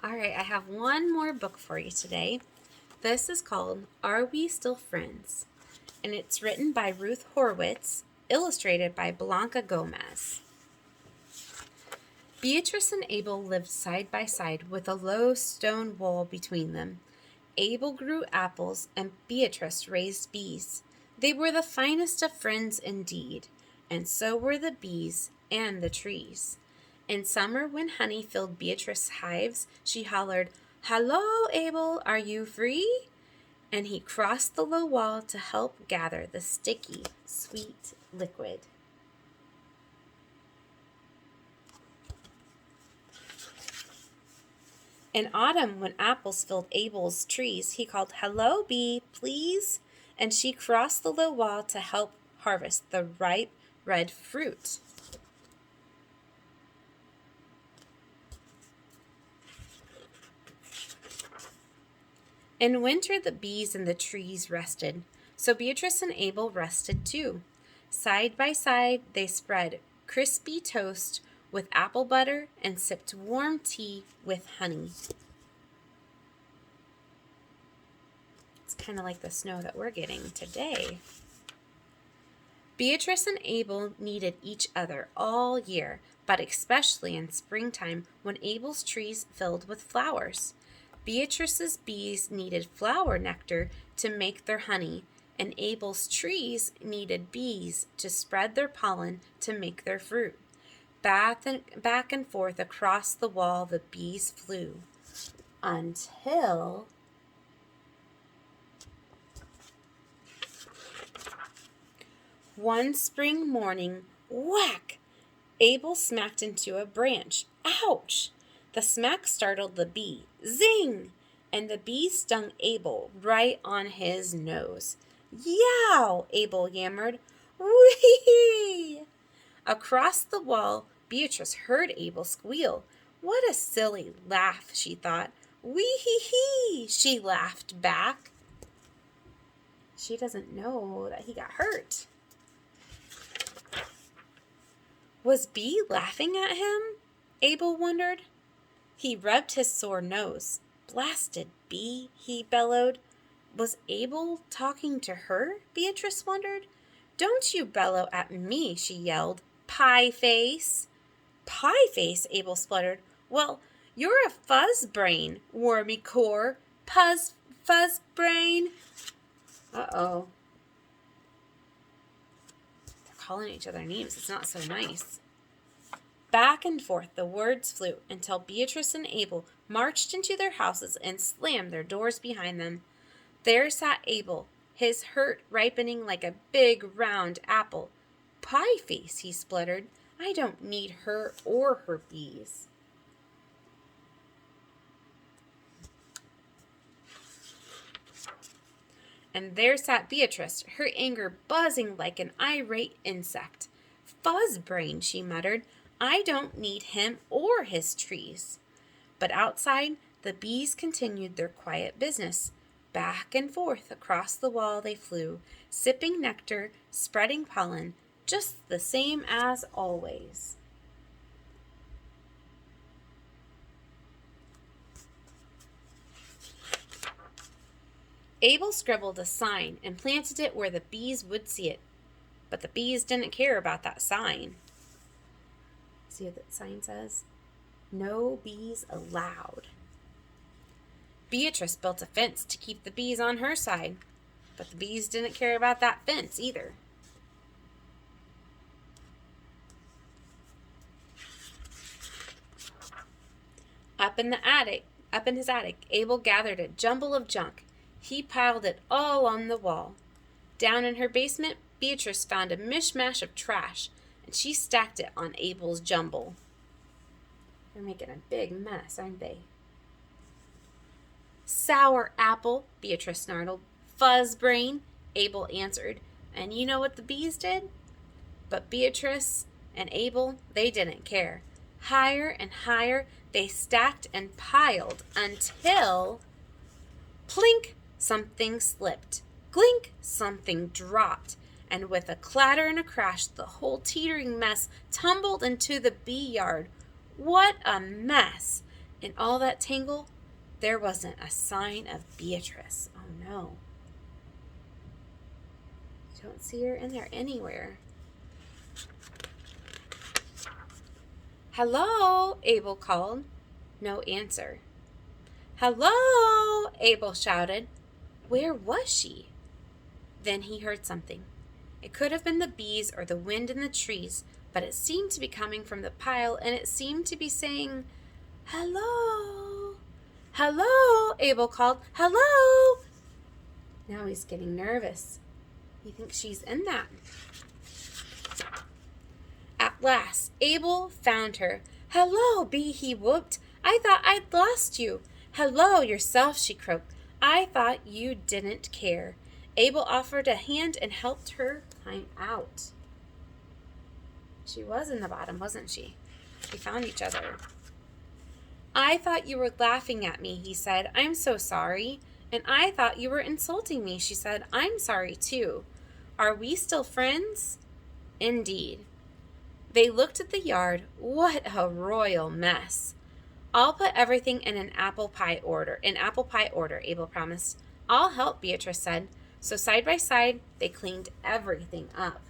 All right, I have one more book for you today. This is called Are We Still Friends? And it's written by Ruth Horowitz, illustrated by Blanca Gómez. Beatrice and Abel lived side by side with a low stone wall between them. Abel grew apples and Beatrice raised bees. They were the finest of friends indeed, and so were the bees and the trees. In summer, when honey filled Beatrice's hives, she hollered, "Hello, Abel, are you free?" And he crossed the low wall to help gather the sticky, sweet liquid. In autumn, when apples filled Abel's trees, he called, "Hello, bee, please?" And she crossed the low wall to help harvest the ripe red fruit. In winter, the bees and the trees rested, so Beatrice and Abel rested too. Side by side, they spread crispy toast with apple butter and sipped warm tea with honey. It's kind of like the snow that we're getting today. Beatrice and Abel needed each other all year, but especially in springtime when Abel's trees filled with flowers. Beatrice's bees needed flower nectar to make their honey, and Abel's trees needed bees to spread their pollen to make their fruit. Back and forth across the wall the bees flew, until one spring morning, whack! Abel smacked into a branch. Ouch! The smack startled the bee. Zing! And the bee stung Abel right on his nose. Yow! Abel yammered. Whee! Across the wall, Beatrice heard Abel squeal. What a silly laugh, she thought. Wee-hee-hee! She laughed back. She doesn't know that he got hurt. Was Bee laughing at him? Abel wondered. He rubbed his sore nose. Blasted Bee, he bellowed. Was Abel talking to her? Beatrice wondered. Don't you bellow at me, she yelled. Pie face. Pie face, Abel spluttered. Well, you're a fuzz brain, wormy core. Fuzz brain. Uh-oh. They're calling each other names. It's not so nice. Back and forth the words flew until Beatrice and Abel marched into their houses and slammed their doors behind them. There sat Abel, his hurt ripening like a big round apple. Pie face, he spluttered. I don't need her or her bees. And there sat Beatrice, her anger buzzing like an irate insect. Fuzzbrain, she muttered. I don't need him or his trees. But outside, the bees continued their quiet business. Back and forth across the wall they flew, sipping nectar, spreading pollen, just the same as always. Abel scribbled a sign and planted it where the bees would see it. But the bees didn't care about that sign. See what that sign says? No bees allowed. Beatrice built a fence to keep the bees on her side, but the bees didn't care about that fence either. Up in his attic, Abel gathered a jumble of junk. He piled it all on the wall. Down in her basement, Beatrice found a mishmash of trash, and she stacked it on Abel's jumble. They're making a big mess, aren't they? Sour apple, Beatrice snarled. Fuzz brain, Abel answered. And you know what the bees did? But Beatrice and Abel, they didn't care. Higher and higher, they stacked and piled until, plink, something slipped. Glink, something dropped. And with a clatter and a crash, the whole teetering mess tumbled into the bee yard. What a mess! In all that tangle, there wasn't a sign of Beatrice. Oh no. You don't see her in there anywhere. "Hello," Abel called. No answer. "Hello," Abel shouted. Where was she? Then he heard something. It could have been the bees or the wind in the trees, but it seemed to be coming from the pile, and it seemed to be saying, "Hello, hello," Abel called. "Hello." Now he's getting nervous. He thinks she's in that. At last, Abel found her. "Hello, bee," he whooped. "I thought I'd lost you." "Hello yourself," she croaked. "I thought you didn't care." Abel offered a hand and helped her climb out. She was in the bottom, wasn't she? They found each other. "I thought you were laughing at me," he said. "I'm so sorry." "And I thought you were insulting me," she said. "I'm sorry, too." "Are we still friends?" Indeed. They looked at the yard. What a royal mess. "I'll put everything in an apple pie order, Abel promised. "I'll help," Beatrice said. So side by side, they cleaned everything up.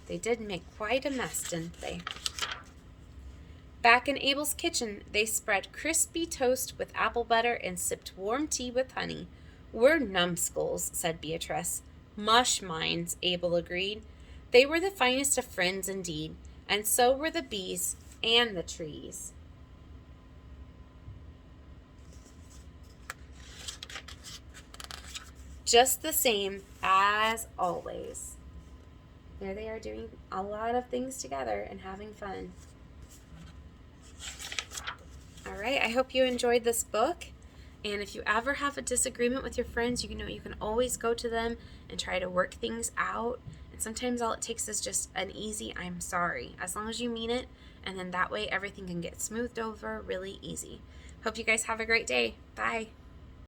They did make quite a mess, didn't they? Back in Abel's kitchen, they spread crispy toast with apple butter and sipped warm tea with honey. "We're numbskulls," said Beatrice. "Mush minds," Abel agreed. They were the finest of friends indeed, and so were the bees and the trees. Just the same as always. There they are doing a lot of things together and having fun. All right, I hope you enjoyed this book. And if you ever have a disagreement with your friends, you can always go to them and try to work things out. And sometimes all it takes is just an easy "I'm sorry," as long as you mean it. And then that way everything can get smoothed over really easy. Hope you guys have a great day. Bye.